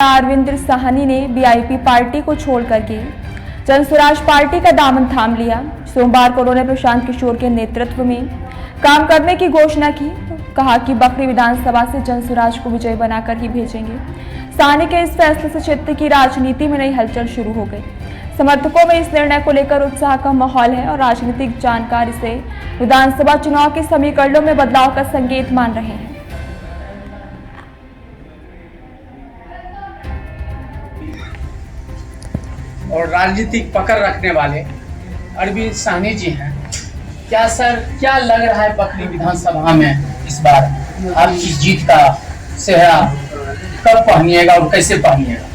अरविंद साहनी ने VIP party को छोड़कर के जनस्वराज पार्टी का दामन थाम लिया। सोमवार को उन्होंने प्रशांत किशोर के नेतृत्व में काम करने की घोषणा की। कहा कि बखरी विधानसभा से जनस्वराज को विजयी बनाकर ही भेजेंगे। साहनी के इस फैसले से क्षेत्र की राजनीति में नई हलचल शुरू हो गई। समर्थकों में इस निर्णय को लेकर उत्साह का माहौल है और राजनीतिक जानकार इसे विधानसभा चुनाव के समीकरणों में बदलाव का संकेत मान रहे हैं। और राजनीतिक पकड़ रखने वाले अरविंद साहनी जी हैं। क्या सर, क्या लग रहा है बखरी विधानसभा में इस बार आपकी जीत का सेहरा कब पहनिएगा और कैसे पहनिएगा?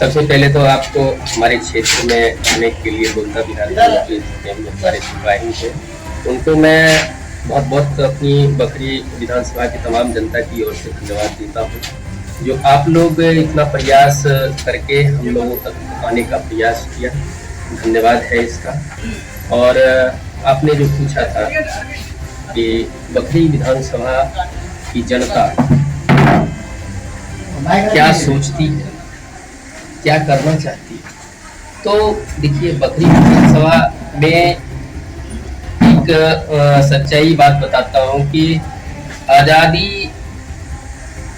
सबसे पहले तो आपको हमारे क्षेत्र में आने के लिए बोलता विधानसभा के हमारे सिपाही थे, उनको मैं बहुत बहुत अपनी बखरी विधानसभा की तमाम जनता की ओर से धन्यवाद देता हूँ, जो आप लोग इतना प्रयास करके हम लोगों तक आने का प्रयास किया। धन्यवाद है इसका। और आपने जो पूछा था कि बखरी विधानसभा की जनता क्या सोचती है, क्या करना चाहती है, तो देखिए बखरी विधानसभा में एक सच्चाई बात बताता हूँ कि आज़ादी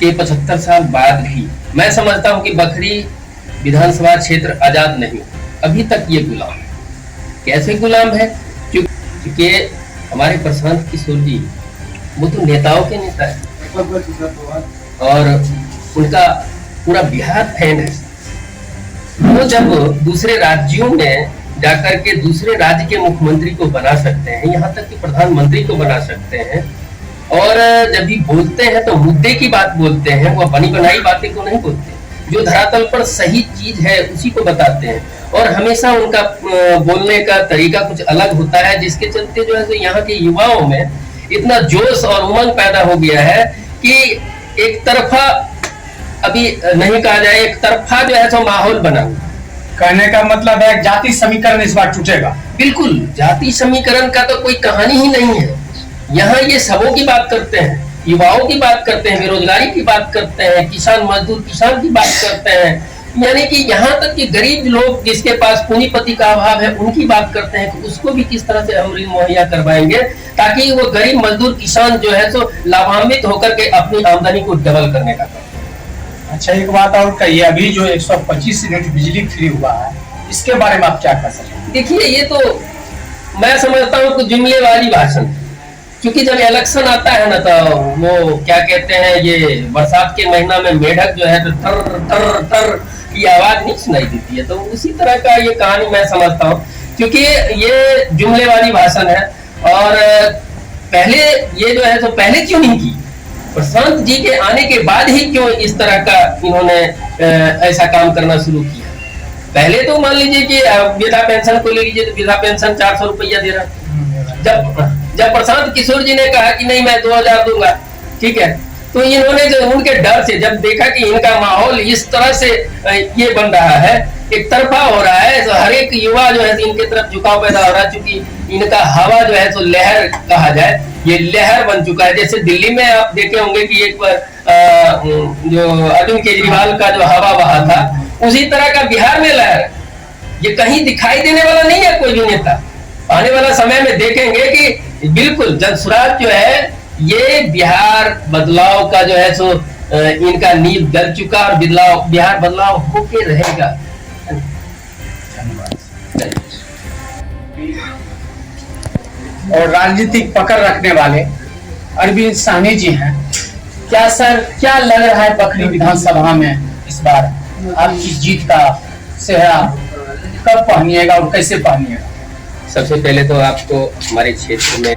के 75 साल बाद भी मैं समझता हूं कि बखरी विधानसभा क्षेत्र आजाद नहीं, अभी तक ये गुलाम है। कैसे गुलाम है? क्योंकि हमारे प्रशांत किशोर जी वो तो नेताओं के नेता है और उनका पूरा बिहार फैन है। वो जब दूसरे राज्यों में जाकर के दूसरे राज्य के मुख्यमंत्री को बना सकते हैं, यहाँ तक कि प्रधानमंत्री को बना सकते हैं, और जब भी बोलते हैं तो मुद्दे की बात बोलते हैं, वो बनी बनाई बातें को नहीं बोलते, जो धरातल पर सही चीज है उसी को बताते हैं। और हमेशा उनका बोलने का तरीका कुछ अलग होता है, जिसके चलते जो है तो यहाँ के युवाओं में इतना जोश और उमंग पैदा हो गया है कि एक तरफा अभी नहीं कहा जाए, एक तरफा जो है तो माहौल बना हुआ। कहने का मतलब है जाति समीकरण इस बार टूटेगा। बिल्कुल, जाति समीकरण का तो कोई कहानी ही नहीं है। यहाँ ये सबों की बात करते हैं, युवाओं की बात करते हैं, बेरोजगारी की बात करते हैं, किसान मजदूर किसान की बात करते हैं, यानी कि यहाँ तक कि गरीब लोग जिसके पास पूंजीपति का अभाव है उनकी बात करते हैं कि उसको भी किस तरह से हम ऋण मुहैया करवाएंगे ताकि वो गरीब मजदूर किसान जो है तो लाभान्वित होकर के अपनी आमदनी को डबल करने का करते हैं। अच्छा, एक बात और कहिए, अभी जो 125 यूनिट बिजली फ्री हुआ है, इसके बारे में आप क्या कह सकते हैं? देखिए, ये तो मैं समझता हूँ कि जुमले वाली भाषण, क्योंकि जब इलेक्शन आता है ना तो वो क्या कहते हैं, ये बरसात के महीना में मेढक जो है तो टर टर टर की आवाज नहीं सुनाई देती है, तो उसी तरह का ये कहानी मैं समझता हूँ, क्योंकि ये जुमले वाली भाषण है। और पहले ये जो है तो पहले क्यों नहीं की, प्रशांत जी के आने के बाद ही क्यों इस तरह का इन्होंने ऐसा काम करना शुरू किया? पहले तो मान लीजिए कि वृद्धा पेंशन को ले लीजिए तो वृद्धा पेंशन 400 रुपया दे रहा। जब प्रशांत किशोर जी ने कहा कि नहीं मैं 2000 दूंगा, ठीक है, तो इन्होंने जो उनके डर से जब देखा कि इनका माहौल इस तरह से ये बन रहा है, एक तरफा हो रहा है, तो हर एक युवा जो है इनके तरफ झुकाव पैदा हो रहा है, क्योंकि इनका हवा जो है तो लहर कहा जाए, ये लहर बन चुका है। जैसे दिल्ली में आप देखे होंगे कि एक बार जो अरविंद केजरीवाल का जो हवा बहा था, उसी तरह का बिहार में लहर। ये कहीं दिखाई देने वाला नहीं है कोई भी नेता। आने वाला समय में देखेंगे कि बिल्कुल जनस्वराज जो है ये बिहार बदलाव का जो है सो इनका नींव गल चुका और बिहार बदलाव होके रहेगा। और राजनीतिक पकड़ रखने वाले अरविंद साहनी जी हैं। क्या सर, क्या लग रहा है बखरी विधानसभा में इस बार आपकी जीत का सेहरा कब पहनिएगा और कैसे पहनिएगा? सबसे पहले तो आपको हमारे क्षेत्र में